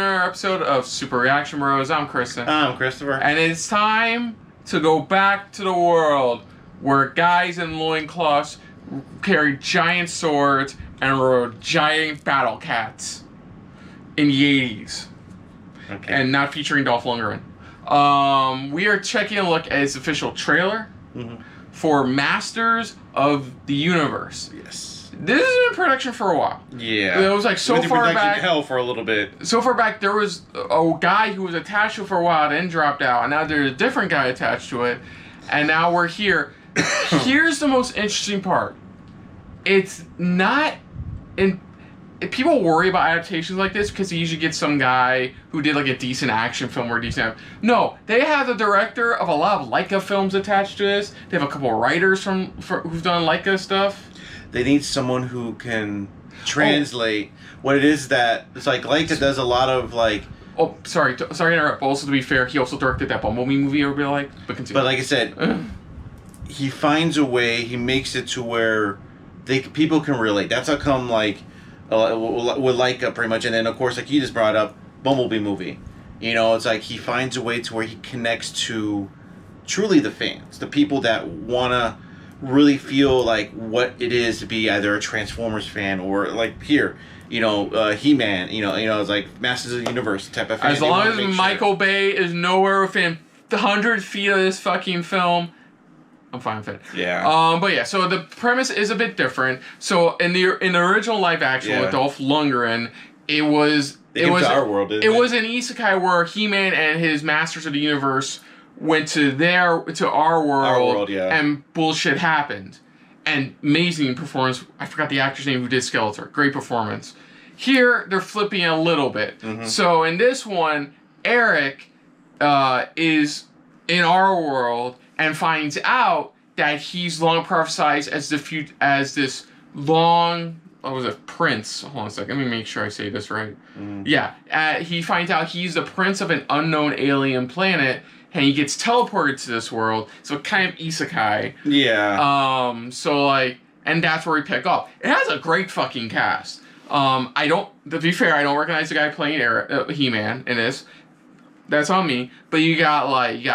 another episode of Super Reaction Bros. I'm Kristen. I'm Christopher. And it's time to go back to the world where guys in loincloths carried giant swords and rode giant battle cats in the 80s. Okay. And not featuring Dolph Lundgren. We are taking a look at his official trailer for Masters of the Universe. Yes. This has been in production for a while. Yeah. It was like so far back. Hell for a little bit. So far back, there was a guy who was attached to it for a while, then dropped out, and now there's a different guy attached to it, and now we're here. Here's the most interesting part. It's not in. People worry about adaptations like this because you usually get some guy who did like a decent action film or decent. No, they have the director of a lot of Leica films attached to this. They have a couple of writers who've done Leica stuff. They need someone who can translate what it is that it's like. Leica does a lot of like. Oh, sorry to interrupt. But also, to be fair, he also directed that Bumblebee movie everybody liked. But continue. But like I said, he finds a way. He makes it to where people can relate. That's how come like. With Leica pretty much, and then of course like you just brought up Bumblebee movie, you know, it's like he finds a way to where he connects to truly the fans, the people that wanna really feel like what it is to be either a Transformers fan or like here, you know, He-Man, you know, it's like Masters of the Universe type of fan. As long as Michael Bay is nowhere within 100 feet of this fucking film, I'm fine with it. Yeah. But yeah, so the premise is a bit different. So in the original live action with Dolph Lundgren, it was our world. It was an isekai where He-Man and his Masters of the Universe went to our world, and bullshit happened. And amazing performance. I forgot the actor's name who did Skeletor. Great performance. Here they're flipping a little bit. So in this one, Eric is in our world and finds out that he's long prophesized as this long, prince. Hold on a second, let me make sure I say this right. Yeah, he finds out he's the prince of an unknown alien planet, and he gets teleported to this world, so kind of isekai. Yeah. So like, and that's where we pick up. It has a great fucking cast. To be fair, I don't recognize the guy playing He-Man in this. That's on me. But you got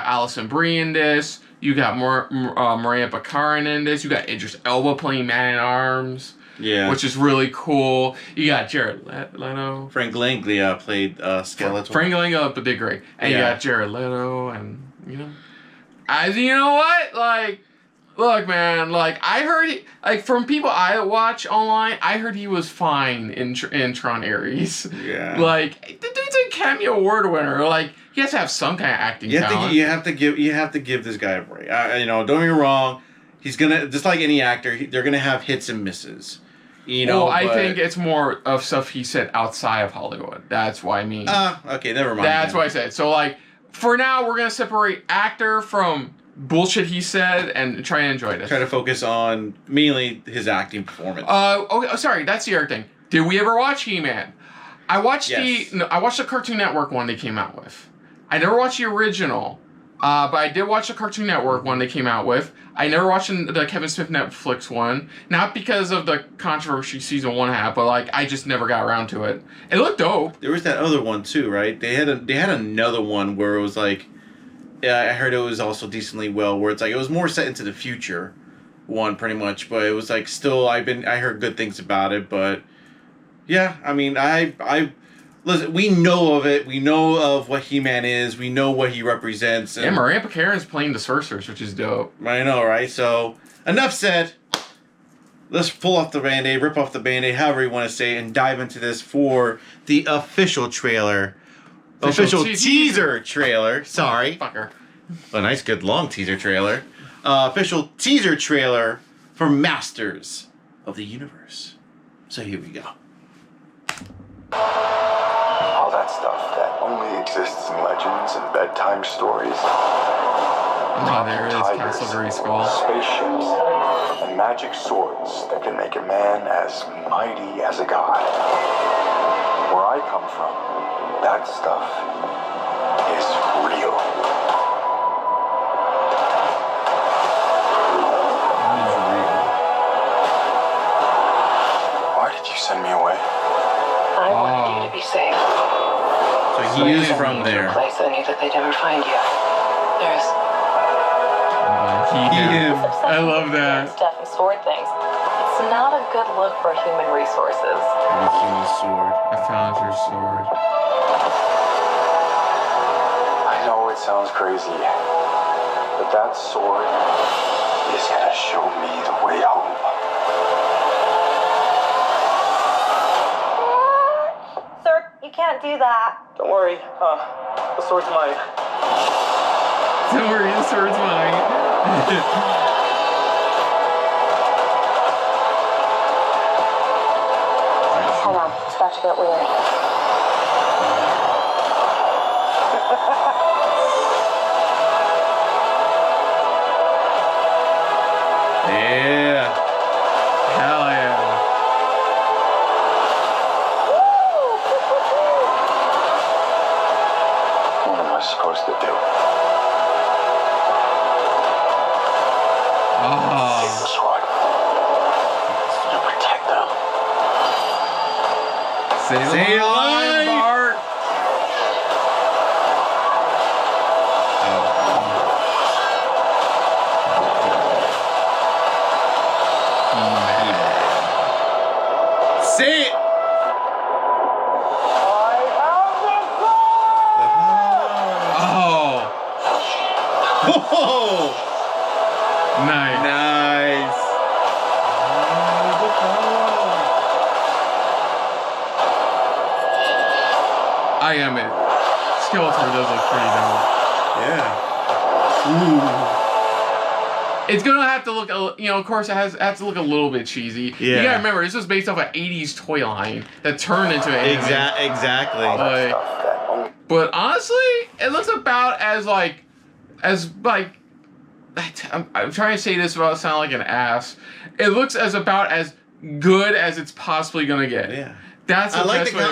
Alison Brie in this. You got Maria Baccarin in this. You got Idris Elba playing Man-at-Arms. Yeah. Which is really cool. You got Jared Leto. Frank Langlia played Skeletor. Frank Langlia did great. And you got Jared Leto, and you know what? Like, look, man. Like, I heard from people I watch online, I heard he was fine in Tron Ares. Yeah. Like, the dude's a Academy Award winner. Like, he has to have some kind of acting talent. You have to give this guy a break. You know, don't get me wrong. He's gonna, just like any actor, they're gonna have hits and misses. You know. Well, I think it's more of stuff he said outside of Hollywood. That's what I mean. Okay, never mind. That's what I said. So, like, for now, we're gonna separate actor from bullshit he said and try and enjoy this. Try to focus on mainly his acting performance. Sorry, that's the other thing. Did we ever watch He-Man? I watched the Cartoon Network one they came out with. I never watched the original, but I did watch the Cartoon Network one they came out with. I never watched the Kevin Smith Netflix one, not because of the controversy season 1 had, but like I just never got around to it. It looked dope. There was that other one too, right? They had another one where it was like, I heard it was also decently well, where it's like it was more set into the future, one pretty much, but it was like still I heard good things about it, but yeah, I mean listen, we know of it. We know of what He-Man is. We know what he represents. And Maria Baccarin's playing the sorceress, which is dope. I know, right? So, enough said. Let's pull off the Band-Aid, rip off the Band-Aid, however you want to say it, and dive into this for the official trailer. Official teaser trailer. Sorry. Fucker. A nice, good, long teaser trailer. Official teaser trailer for Masters of the Universe. So here we go. All that stuff that only exists in legends and bedtime stories. Oh, there it is, Castle Grayskull. Spaceships and magic swords that can make a man as mighty as a god. Where I come from, that stuff is real. Why did you send me away? I wanted you to be safe. He is from there. Place I knew that they'd never find you. There's him. I love that. stuff and sword things. It's not a good look for human resources. Human sword. I found your sword. I know it sounds crazy, but that sword is gonna show me the way home. Sir, you can't do that. Don't worry, the sword's mine. Don't worry, the sword's mine. Hold on, it's about to get weird. Yeah. Hell yeah. What am I supposed to do? Take the sword. You protect them. Say it live, Bart. Say it. Oh, Oh. nice. Nice. I am it. Skeletor does look pretty dope. Yeah. It's gonna have to look, of course, it has to look a little bit cheesy. Yeah. You gotta remember, this was based off an '80s toy line that turned into an anime. Exactly. But honestly, it looks about as I'm trying to say this without sounding like an ass. It looks about as good as it's possibly gonna get. Yeah. That's the I like best the way.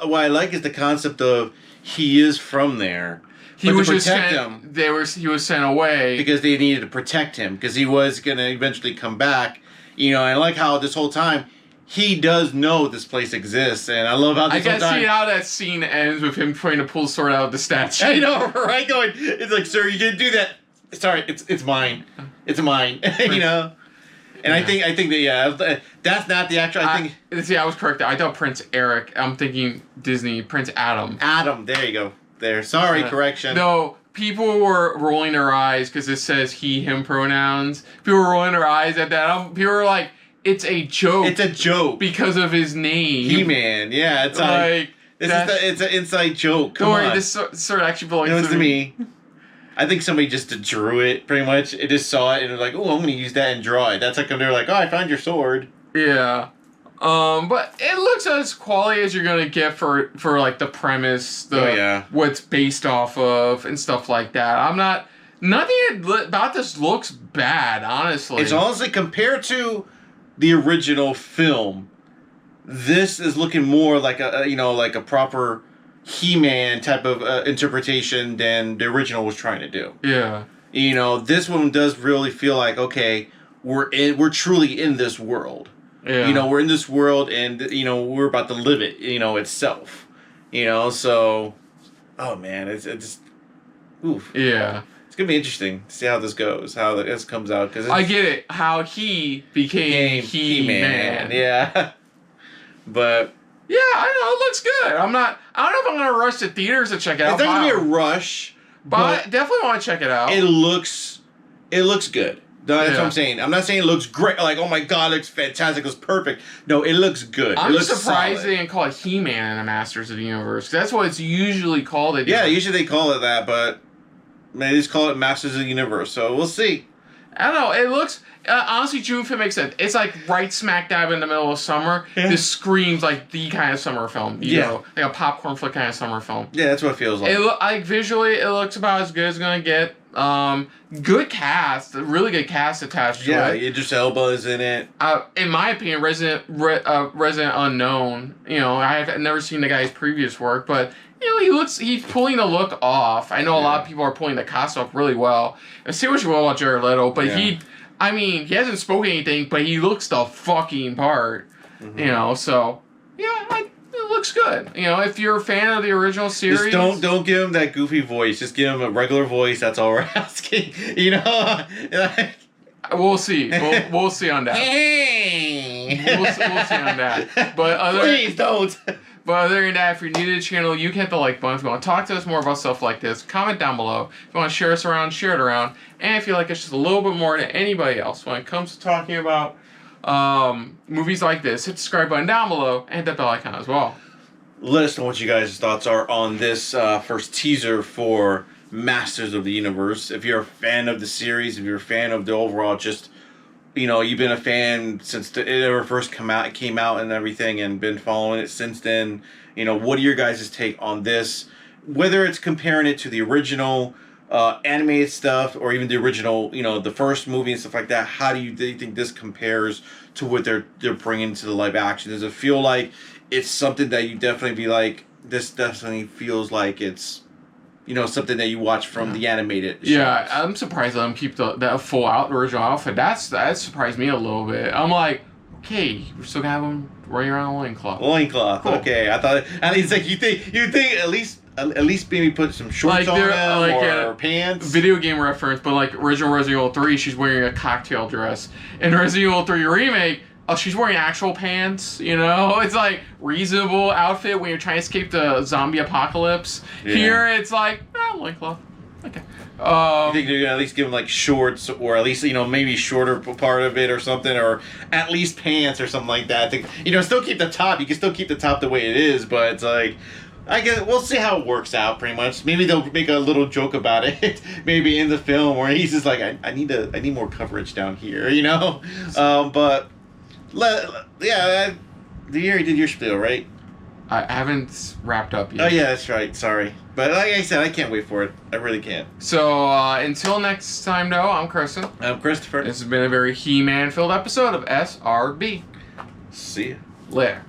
what I like is the concept of he is from there. He but was to just protect sent. him He was sent away because they needed to protect him because he was gonna eventually come back. And I like how this whole time he does know this place exists, and I love how I this whole can time. see how that scene ends with him trying to pull the sword out of the statue. I know, right? Going, it's like, sir, you didn't do that. Sorry, it's mine. It's mine. And I think that that's not the actor. I think I was correct. I thought Prince Eric. I'm thinking Disney. Prince Adam. Adam. There you go. There. Sorry, correction. No, people were rolling their eyes because it says he/him pronouns. People were rolling their eyes at that. People were like, "It's a joke." It's a joke because of his name. He-Man. Yeah, it's like it's an inside joke. Come don't worry, on. this sword actually belongs to me. I think somebody just drew it, pretty much. It just saw it and was like, oh, I'm going to use that and draw it. That's like when they're like, oh, I found your sword. Yeah. But it looks as quality as you're going to get for like the premise, what's based off of and stuff like that. Nothing about this looks bad, honestly. It's honestly, compared to the original film, this is looking more like a proper He-Man type of interpretation than the original was trying to do. Yeah. This one does really feel like, okay, we're truly in this world. Yeah. We're in this world and we're about to live it, itself. So oh man, it's just oof. Yeah. It's going to be interesting to see how this goes, how this comes out cuz I get it, how he became He-Man. Yeah. But yeah, I know, it looks good. I don't know if I'm going to rush to theaters to check it out. It's not going to be a rush. But I definitely want to check it out. It looks good. That's what I'm saying. I'm not saying it looks great, like, oh my god, it looks fantastic, it looks perfect. No, it looks good. I'm just surprised solid. they didn't call it He-Man in the Masters of the Universe. That's what it's usually called. Yeah, usually they call it that, but they just call it Masters of the Universe, so we'll see. I don't know, it looks... honestly, June 5th makes sense. It's like right smack dab in the middle of summer. Yeah. This screams like the kind of summer film. You know, like a popcorn flick kind of summer film. Yeah, that's what it feels like. Visually, it looks about as good as it's going to get. Good cast. Really good cast attached to it. Yeah, Idris Elba is in it. In my opinion, Resident Unknown. I have never seen the guy's previous work, but... he's pulling the look off. I know a lot of people are pulling the costume off really well. And say what you will about Jared Leto, but he hasn't spoken anything, but he looks the fucking part. Mm-hmm. So, it looks good. You know, if you're a fan of the original series, just don't give him that goofy voice. Just give him a regular voice. That's all we're asking. You know, like, we'll see. We'll see on that. We'll see on that. But please don't. But other than that, if you're new to the channel, you can hit the like button. If you want to talk to us more about stuff like this, comment down below. If you want to share us around, share it around. And if you like us just a little bit more than anybody else when it comes to talking about movies like this, hit the subscribe button down below and hit that bell icon as well. Let us know what you guys' thoughts are on this first teaser for Masters of the Universe. If you're a fan of the series, if you're a fan of the overall, just, you know, you've been a fan since it ever first came out and everything, and been following it since then. You know, what are your guys' take on this? Whether it's comparing it to the original animated stuff, or even the original, you know, the first movie and stuff like that. How do you think this compares to what they're bringing to the live action? Does it feel like it's something that you definitely be like, this definitely feels like it's, you know, something that you watch from the animated shows? Yeah, I'm surprised they let them keep that full original outfit. That surprised me a little bit. I'm like, okay, we're still gonna have them running around in loincloth. Loincloth, cool. Okay. I thought, and it's like, you think at least maybe put some shorts on them, like or pants. Video game reference, but like original Resident Evil 3, she's wearing a cocktail dress. In Resident Evil 3 Remake, she's wearing actual pants, you know? It's like reasonable outfit when you're trying to escape the zombie apocalypse. Yeah. Here, it's like, loincloth. Okay. You think they're gonna at least give them like shorts, or at least, you know, maybe shorter part of it or something, or at least pants or something like that. You know, still keep the top. You can still keep the top the way it is, but it's like, I guess we'll see how it works out. Pretty much, maybe they'll make a little joke about it, maybe in the film, where he's just like, I need more coverage down here, you know. But yeah, you already did your spiel, right? I haven't wrapped up yet. Oh yeah, that's right. Sorry, but like I said, I can't wait for it. I really can't. So until next time, though, I'm Carson. I'm Christopher. This has been a very He-Man filled episode of SRB. See ya Later.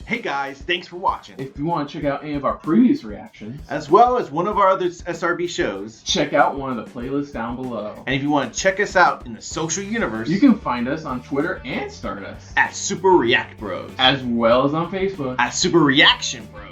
Hey guys, thanks for watching. If you want to check out any of our previous reactions, as well as one of our other SRB shows, check out one of the playlists down below. And if you want to check us out in the social universe, you can find us on Twitter and Stardust at Super React Bros, as well as on Facebook at Super Reaction Bros.